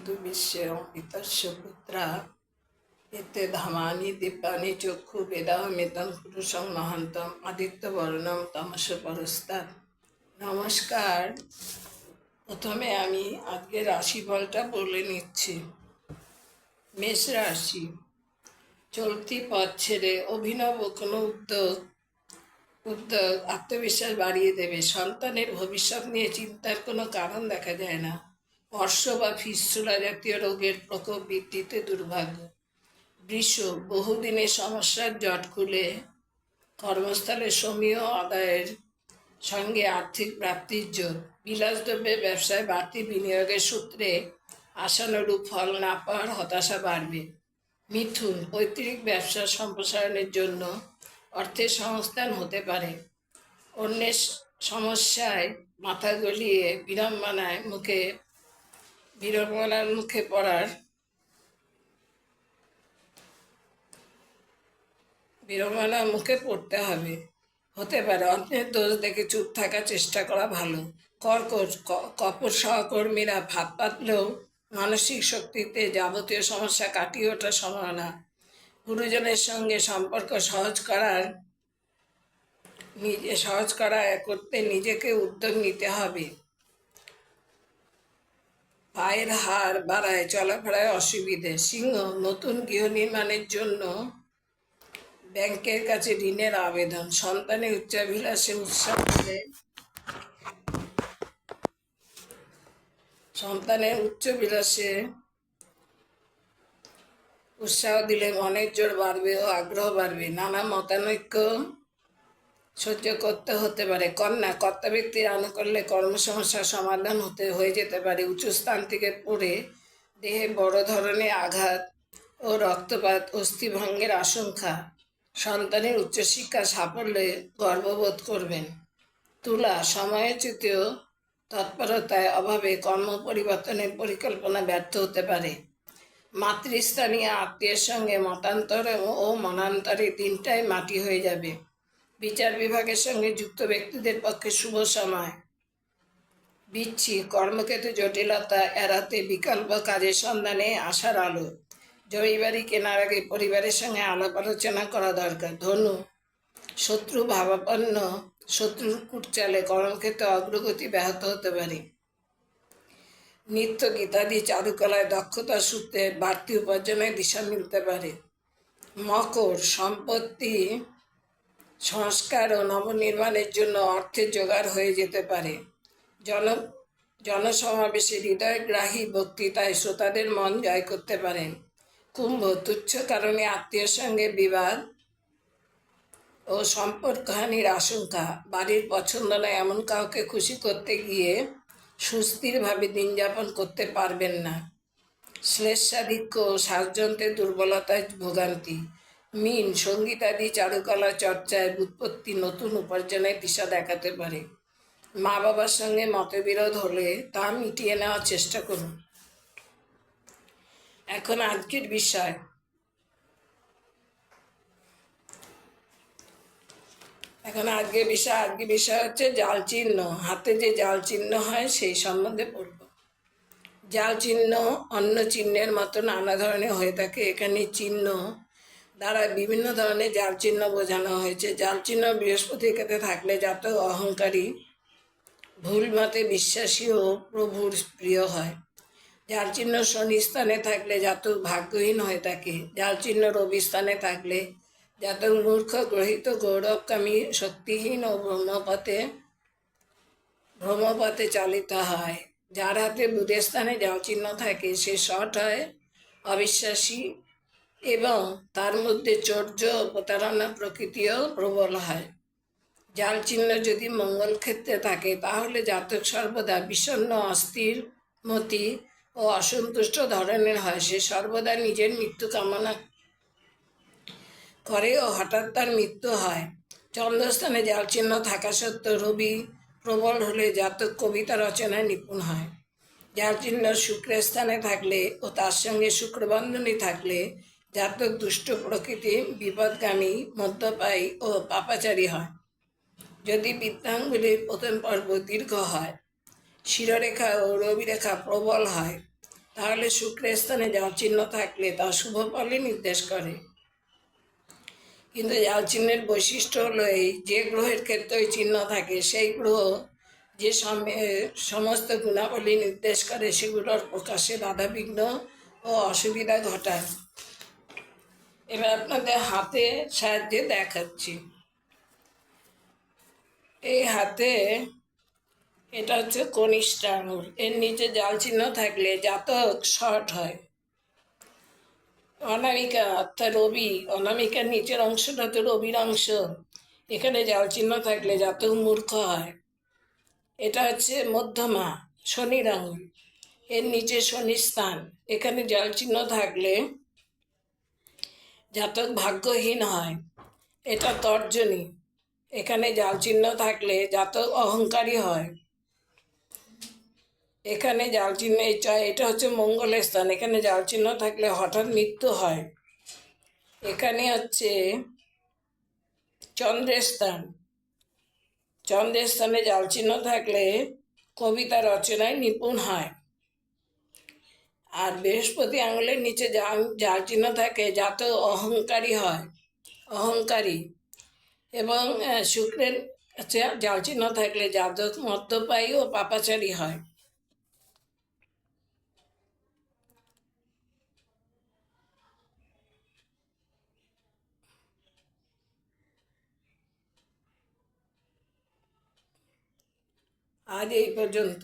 বন্ধু বিশ্বে অমৃতস্য পুত্রা এতে ধামানি দিব্যানি চক্ষু বেদাহমিতং পুরুষং মহান্তম আদিত্য বর্ণম তমস পরস্তার। নমস্কার। প্রথমে আমি আজকে রাশিফলটা বলে নিচ্ছি। মেষ রাশি, চলতি পথ ছেড়ে অভিনব কোনো উদ্যোগ আত্মবিশ্বাস বাড়িয়ে দেবে। সন্তানের ভবিষ্যৎ নিয়ে চিন্তার কোনো কারণ দেখা যায় না। অর্শ বা ফিস্টুলা জাতীয় রোগের প্রকোপ বৃদ্ধিতে দুর্ভাগ্য। বৃষ, বহুদিনের সমস্যার জট খুলে কর্মস্থলে সমীহ আদায়ের সঙ্গে আর্থিক প্রাপ্তির জোর। বিলাসদ্রব্যের ব্যবসায় বাড়তি বিনিয়োগের সূত্রে আশানুরূপ ফল না পাওয়ার হতাশা বাড়বে। মিথুন, পৈতৃক ব্যবসা সম্প্রসারণের জন্য অর্থের সংস্থান হতে পারে। অন্যের সমস্যায় মাথা গলিয়ে বিড়ম্বনার মুখে পড়তে হতে পারে। অন্যের দোষ দেখে চুপ থাকার চেষ্টা করা ভালো। কর্কট, কপট সহকর্মীরা ভাত পাতলেও মানসিক শক্তিতে যাবতীয় সমস্যা কাটিয়ে ওঠার সম্ভাবনা। গুরুজনের সঙ্গে সম্পর্ক সহজ করতে নিজেকে উদ্যোগ নিতে হবে। পায়ের হাড় বাড়ায়, চলাফেরায় অসুবিধে। সিংহ, নতুন গৃহ নির্মাণের জন্য ব্যাংকের কাছে ঋণের আবেদন। সন্তানের উচ্চাভিলাষে উৎসাহ দিলে মনের জোর বাড়বে ও আগ্রহ বাড়বে। নানা মতানৈক্য সহ্য করতে হতে পারে। কন্যা, কর্তা ব্যক্তির আনুকূল্যে কর্মসমস্যার সমাধান হয়ে যেতে পারে। উঁচু স্থান থেকে পড়ে দেহে বড় ধরনের আঘাত ও রক্তপাত, অস্থিভঙ্গের আশঙ্কা। সন্তানের উচ্চশিক্ষা সাফল্যে গর্ববোধ করবেন। তুলা, সময়োচিত তৎপরতায় অভাবে কর্ম পরিবর্তনের পরিকল্পনা ব্যর্থ হতে পারে। মাতৃস্থানীয় আত্মীয়ের সঙ্গে মতান্তর ও মনান্তরে দিনটাই মাটি হয়ে যাবে। বিচার বিভাগের সঙ্গে যুক্ত ব্যক্তিদের পক্ষে শুভ সময়। বৃশ্চিক, কর্মক্ষেত্রে জটিলতা এড়াতে বিকল্প কাজের সন্ধানে আশার আলো। জমি বাড়ি কেনার আগে পরিবারের সঙ্গে আলাপ আলোচনা করা দরকার। ধনু, শত্রু ভাবাপন্ন শত্রুর কুটচালে কর্মক্ষেত্রে অগ্রগতি ব্যাহত হতে পারে। নৃত্য, গীতাদি, চারুকলায় দক্ষতার সূত্রে বাড়তি উপার্জনের দিশা মিলতে পারে। মকর, সম্পত্তি সংস্কার ও নবনির্মাণের জন্য অর্থের জোগাড় হয়ে যেতে পারে। জনসমাবেশে হৃদয়গ্রাহী বক্তৃতায় শ্রোতাদের মন জয় করতে পারেন। কুম্ভ, তুচ্ছ কারণে আত্মীয়ের সঙ্গে বিবাদ ও সম্পর্কহানির আশঙ্কা। বাড়ির পছন্দ নয় এমন কাউকে খুশি করতে গিয়ে সুস্থিরভাবে দিন যাপন করতে পারবেন না। শ্লেষাধিক্য ও শ্বাসযন্ত্রের দুর্বলতায় ভোগান্তি। মীন, সঙ্গীতাদি চারুকলা চর্চায় উৎপত্তি নতুন উপার্জনের দিশা দেখাতে পারে। মা বাবার সঙ্গে মতবিরোধ হলে তা মিটিয়ে নেওয়ার চেষ্টা করুন। এখন আজকের বিষয়। আজকের বিষয় হচ্ছে জাল চিহ্ন। হাতে যে জাল চিহ্ন হয় সেই সম্বন্ধে পড়ব। জাল চিহ্ন অন্য চিহ্নের মতো নানা ধরনের হয়ে থাকে। এখানে চিহ্ন দ্বারা বিভিন্ন ধরনের জাল চিহ্ন বোঝানো হয়েছে। জাল চিহ্ন বৃহস্পতির ক্ষেত্রে থাকলে জাতক অহংকারী, ভুল মতে বিশ্বাসী ও প্রভুর প্রিয় হয়। জাল চিহ্ন শনি স্থানে থাকলে জাতক ভাগ্যহীন হয়ে থাকে। জাল চিহ্ন রবি স্থানে থাকলে জাতক মূর্খ, গ্রহিত, গৌরবকামী, শক্তিহীন ও ভ্রমপথে চালিত হয়। যার হাতে বুধের স্থানে জাল চিহ্ন থাকে সে শট হয়, অবিশ্বাসী এবং তার মধ্যে চৌর্য ও প্রতারণা প্রকৃতিও প্রবল হয়। জাল চিহ্ন যদি মঙ্গল ক্ষেত্রে থাকে তাহলে জাতক সর্বদা বিষণ্ণ, অস্থির মতি ও অসন্তুষ্ট ধরনের হয়। সে সর্বদা নিজের মৃত্যু কামনা করে ও হঠাৎ তার মৃত্যু হয়। চন্দ্রস্থানে জাল চিহ্ন থাকা সত্ত্বেও রবি প্রবল হলে জাতক কবিতা রচনায় নিপুণ হয়। জাল চিহ্ন শুক্রের স্থানে থাকলে ও তার সঙ্গে শুক্রবন্ধনী থাকলে জাতক দুষ্ট প্রকৃতি, বিপদগামী, মদ্যপায়ী ও পাপাচারী হয়। যদি বৃত্তাঙ্গুলির প্রথম পর্ব দীর্ঘ হয়, শিরোরেখা ও রবিরেখা প্রবল হয়, তাহলে শুক্রের স্থানে জাল চিহ্ন থাকলে তা শুভ ফলই নির্দেশ করে। কিন্তু জাল চিহ্নের বৈশিষ্ট্য হলো এই, যে গ্রহের ক্ষেত্রে ওই চিহ্ন থাকে সেই গ্রহ যে সমস্ত গুণাবলী নির্দেশ করে সেগুলোর প্রকাশে বাধাবিঘ্ন ও অসুবিধা ঘটায়। এবার আপনাদের হাতে সাহায্যে দেখাচ্ছি। এই হাতে এটা হচ্ছে কনিষ্ঠ আঙুল, এর নিচে জাল চিহ্ন থাকলে জাতক শর্ট হয়। অনামিকা অর্থাৎ রবি, অনামিকার নিচের অংশটা তো রবির অংশ, এখানে জাল চিহ্ন থাকলে জাতক মূর্খ হয়। এটা হচ্ছে মধ্যমা, শনির আঙুল, এর নিচে শনির স্থান, এখানে জাল চিহ্ন থাকলে জাতক ভাগ্যহীন হয়। এটা তর্জনী, এখানে জাল চিহ্ন থাকলে জাতক অহংকারী হয়। এখানে জাল চিহ্ন এটা হচ্ছে মঙ্গলের স্থান, এখানে জাল চিহ্ন থাকলে হঠাৎ মৃত্যু হয়। এখানে হচ্ছে চন্দ্রের স্থান, চন্দ্রের স্থানে জাল চিহ্ন থাকলে কবিতা রচনায় নিপুণ হয়। আর বৃহস্পতি আঙুলের নিচে জাল চিহ্ন থাকে জাতক অহংকারী হয়, অহংকারী। এবং শুক্রের জাল চিহ্ন থাকলে জাতক মদ্যপায়ী ও পাপাচারী হয়। আজ এই পর্যন্ত।